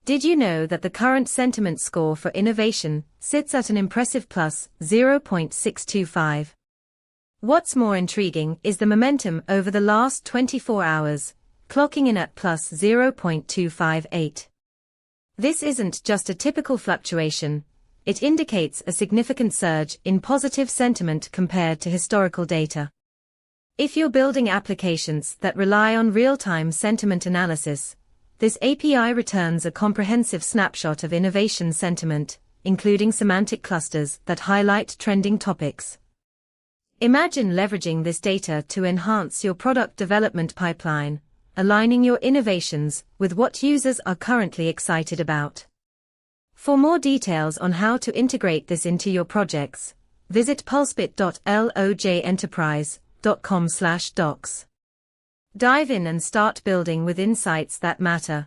Did you know that the current sentiment score for innovation sits at an impressive plus 0.625? What's more intriguing is the momentum over the last 24 hours, clocking in at plus 0.258. This isn't just a typical fluctuation, it indicates a significant surge in positive sentiment compared to historical data. If you're building applications that rely on real-time sentiment analysis, this API returns a comprehensive snapshot of innovation sentiment, including semantic clusters that highlight trending topics. Imagine leveraging this data to enhance your product development pipeline, aligning your innovations with what users are currently excited about. For more details on how to integrate this into your projects, visit pulsebit.lojenterprise.com/docs. Dive in and start building with insights that matter.